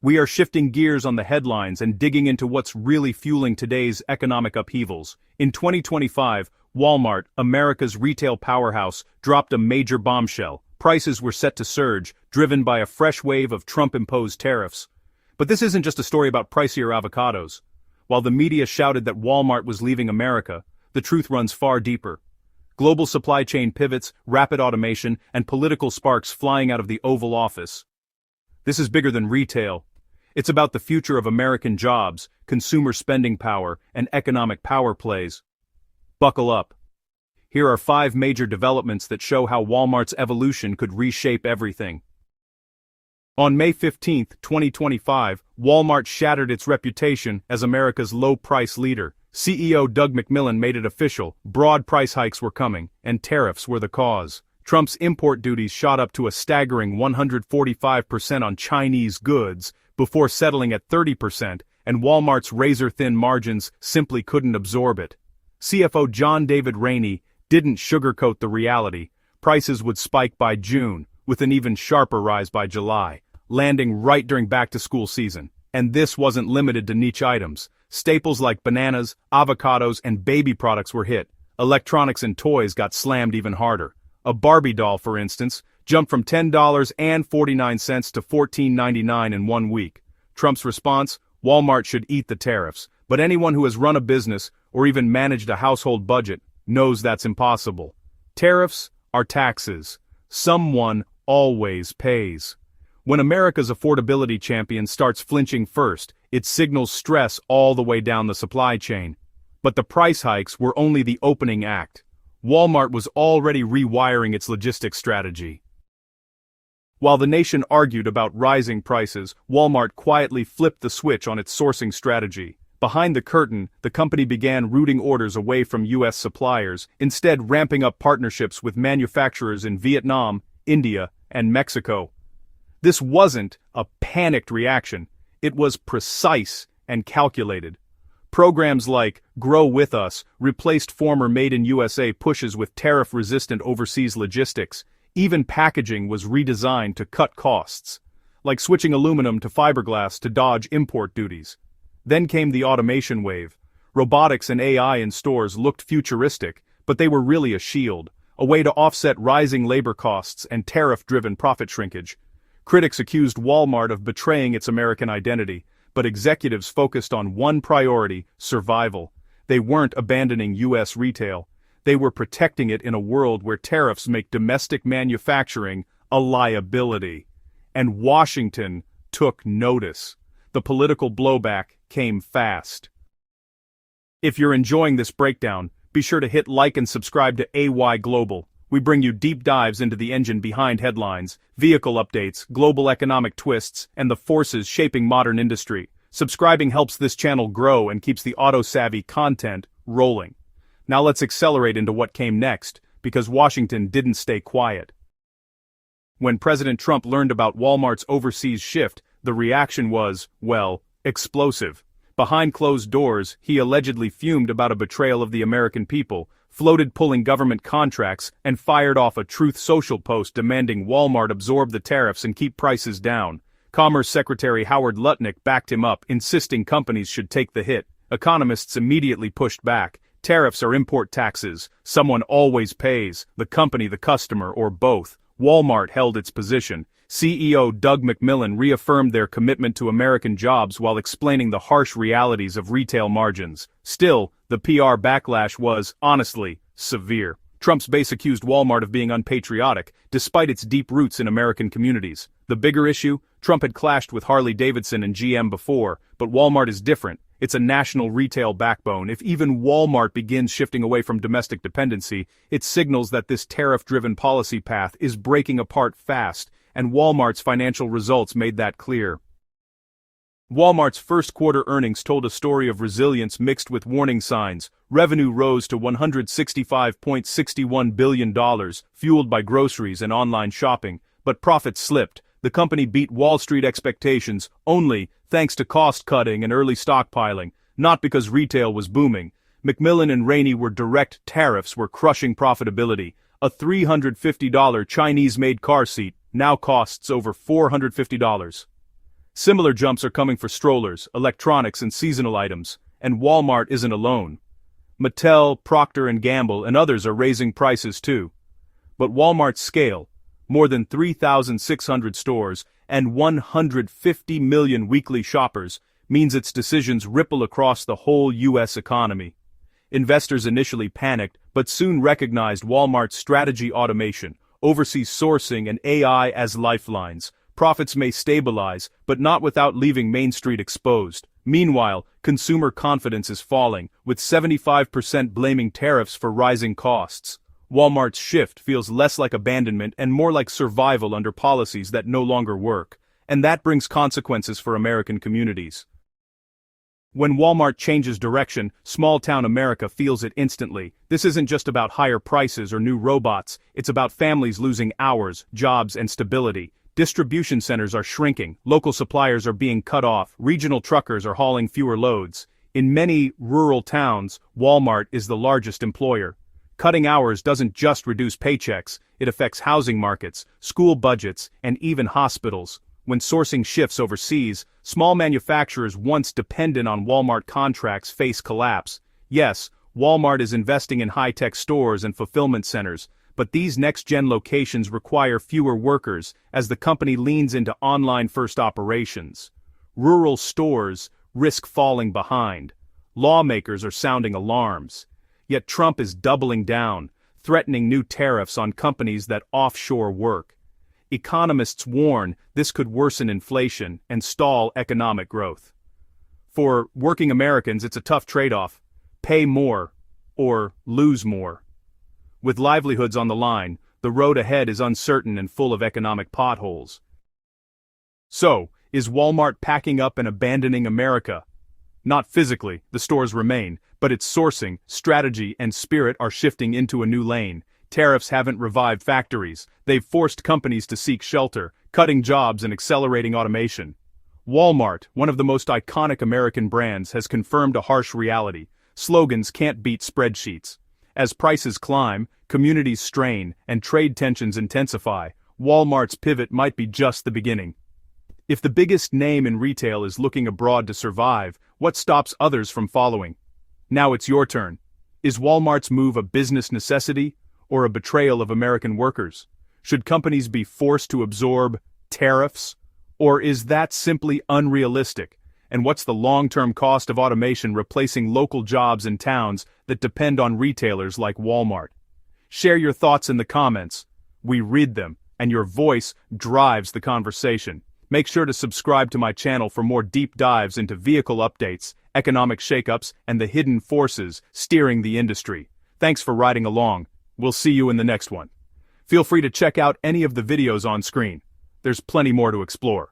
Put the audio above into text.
We are shifting gears on the headlines and digging into what's really fueling today's economic upheavals. In 2025, Walmart, America's retail powerhouse, dropped a major bombshell. Prices were set to surge, driven by a fresh wave of Trump-imposed tariffs. But this isn't just a story about pricier avocados. While the media shouted that Walmart was leaving America, the truth runs far deeper. Global supply chain pivots, rapid automation, and political sparks flying out of the Oval Office. This is bigger than retail. It's about the future of American jobs, consumer spending power, and economic power plays. Buckle up. Here are 5 major developments that show how Walmart's evolution could reshape everything. On May 15, 2025, Walmart shattered its reputation as America's low-price leader. CEO Doug McMillon made it official: broad price hikes were coming, and tariffs were the cause. Trump's import duties shot up to a staggering 145% on Chinese goods, before settling at 30%, and Walmart's razor-thin margins simply couldn't absorb it. CFO John David Rainey didn't sugarcoat the reality. Prices would spike by June, with an even sharper rise by July, landing right during back-to-school season. And this wasn't limited to niche items. Staples like bananas, avocados, and baby products were hit. Electronics and toys got slammed even harder. A Barbie doll, for instance, jumped from $10.49 to $14.99 in 1 week. Trump's response: Walmart should eat the tariffs. But anyone who has run a business, or even managed a household budget, knows that's impossible. Tariffs are taxes. Someone always pays. When America's affordability champion starts flinching first, it signals stress all the way down the supply chain. But the price hikes were only the opening act. Walmart was already rewiring its logistics strategy. While the nation argued about rising prices, Walmart quietly flipped the switch on its sourcing strategy. Behind the curtain, the company began routing orders away from U.S. suppliers, instead ramping up partnerships with manufacturers in Vietnam, India, and Mexico. This wasn't a panicked reaction. It was precise and calculated. Programs like Grow With Us replaced former Made-in-USA pushes with tariff-resistant overseas logistics. Even packaging was redesigned to cut costs, like switching aluminum to fiberglass to dodge import duties. Then came the automation wave. Robotics and AI in stores looked futuristic, but they were really a shield, a way to offset rising labor costs and tariff-driven profit shrinkage. Critics accused Walmart of betraying its American identity, but executives focused on one priority: survival. They weren't abandoning U.S. retail. They were protecting it in a world where tariffs make domestic manufacturing a liability. And Washington took notice. The political blowback came fast. If you're enjoying this breakdown, be sure to hit like and subscribe to AY Global. We bring you deep dives into the engine behind headlines, vehicle updates, global economic twists, and the forces shaping modern industry. Subscribing helps this channel grow and keeps the auto-savvy content rolling. Now let's accelerate into what came next, because Washington didn't stay quiet. When President Trump learned about Walmart's overseas shift, the reaction was, well, explosive. Behind closed doors, he allegedly fumed about a betrayal of the American people, floated pulling government contracts, and fired off a Truth Social post demanding Walmart absorb the tariffs and keep prices down. Commerce Secretary Howard Lutnick backed him up, insisting companies should take the hit. Economists immediately pushed back. Tariffs are import taxes. Someone always pays: the company, the customer, or both. Walmart held its position. CEO Doug McMillon reaffirmed their commitment to American jobs while explaining the harsh realities of retail margins. Still, the PR backlash was, honestly, severe. Trump's base accused Walmart of being unpatriotic, despite its deep roots in American communities. The bigger issue? Trump had clashed with Harley-Davidson and GM before, but Walmart is different. It's a national retail backbone. If even Walmart begins shifting away from domestic dependency, it signals that this tariff-driven policy path is breaking apart fast, and Walmart's financial results made that clear. Walmart's first quarter earnings told a story of resilience mixed with warning signs. Revenue rose to $165.61 billion, fueled by groceries and online shopping, but profits slipped. The company beat Wall Street expectations only thanks to cost-cutting and early stockpiling, not because retail was booming. McMillon and Rainey were direct. Tariffs were crushing profitability. A $350 Chinese-made car seat now costs over $450. Similar jumps are coming for strollers, electronics, and seasonal items, and Walmart isn't alone. Mattel, Procter & Gamble, and others are raising prices too. But Walmart's scale, more than 3,600 stores and 150 million weekly shoppers, means its decisions ripple across the whole U.S. economy. Investors initially panicked, but soon recognized Walmart's strategy: automation, overseas sourcing, and AI as lifelines. Profits may stabilize, but not without leaving Main Street exposed. Meanwhile, consumer confidence is falling, with 75% blaming tariffs for rising costs. Walmart's shift feels less like abandonment and more like survival under policies that no longer work. And that brings consequences for American communities. When Walmart changes direction, small-town America feels it instantly. This isn't just about higher prices or new robots, it's about families losing hours, jobs, and stability. Distribution centers are shrinking, local suppliers are being cut off, regional truckers are hauling fewer loads. In many rural towns, Walmart is the largest employer. Cutting hours doesn't just reduce paychecks, it affects housing markets, school budgets, and even hospitals. When sourcing shifts overseas, small manufacturers once dependent on Walmart contracts face collapse. Yes, Walmart is investing in high-tech stores and fulfillment centers, but these next-gen locations require fewer workers as the company leans into online-first operations. Rural stores risk falling behind. Lawmakers are sounding alarms. Yet Trump is doubling down, threatening new tariffs on companies that offshore work. Economists warn this could worsen inflation and stall economic growth. For working Americans, it's a tough trade-off: pay more or lose more. With livelihoods on the line, the road ahead is uncertain and full of economic potholes. So, is Walmart packing up and abandoning America? Not physically, the stores remain, but its sourcing, strategy, and spirit are shifting into a new lane. Tariffs haven't revived factories, they've forced companies to seek shelter, cutting jobs and accelerating automation. Walmart, one of the most iconic American brands, has confirmed a harsh reality: slogans can't beat spreadsheets. As prices climb, communities strain, and trade tensions intensify, Walmart's pivot might be just the beginning. If the biggest name in retail is looking abroad to survive, what stops others from following? Now it's your turn. Is Walmart's move a business necessity or a betrayal of American workers? Should companies be forced to absorb tariffs? Or is that simply unrealistic? And what's the long-term cost of automation replacing local jobs in towns that depend on retailers like Walmart? Share your thoughts in the comments. We read them, and your voice drives the conversation. Make sure to subscribe to my channel for more deep dives into vehicle updates, economic shakeups, and the hidden forces steering the industry. Thanks for riding along. We'll see you in the next one. Feel free to check out any of the videos on screen. There's plenty more to explore.